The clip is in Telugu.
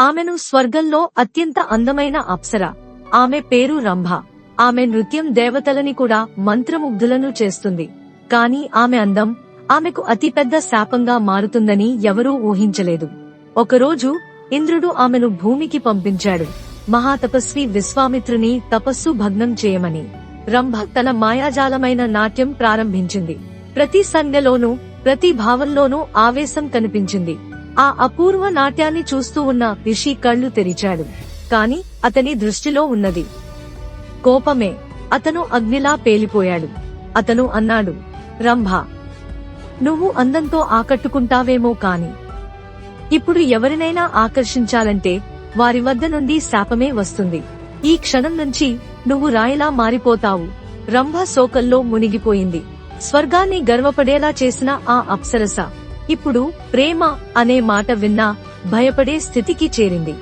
ఆమెను స్వర్గంలో అత్యంత అందమైన అప్సర. ఆమె పేరు రంభ. ఆమె నృత్యం దేవతలని కూడా మంత్రముగ్ధులను చేస్తుంది. కాని ఆమె అందం ఆమెకు అతిపెద్ద శాపంగా మారుతుందని ఎవరూ ఊహించలేదు. ఒకరోజు ఇంద్రుడు ఆమెను భూమికి పంపించాడు, మహాతపస్వి విశ్వామిత్రుని తపస్సు భగ్నం చేయమని. రంభ తన మాయాజాలమైన నాట్యం ప్రారంభించింది. ప్రతి సంజ్ఞలోనూ ప్రతి భావంలోనూ ఆవేశం కనిపించింది. ఆ అపూర్వ నాట్యాన్ని చూస్తూ ఉన్న రిషి కళ్ళు తెరిచాడు. కాని అతని దృష్టిలో ఉన్నది కోపమే. అతను అగ్నిలా పేలిపోయాడు. అతను అన్నాడు, రంభ, నువ్వు అందంతో ఆకట్టుకుంటావేమో కాని ఇప్పుడు ఎవరినైనా ఆకర్షించాలంటే వారి వద్ద నుండి శాపమే వస్తుంది. ఈ క్షణం నుంచి నువ్వు రాయిలా మారిపోతావు. రంభ శోకంలో మునిగిపోయింది. స్వర్గాన్ని గర్వపడేలా చేసిన ఆ అప్సరస ఇప్పుడు ప్రేమ అనే మాట విన్నా భయపడే స్థితికి చేరింది.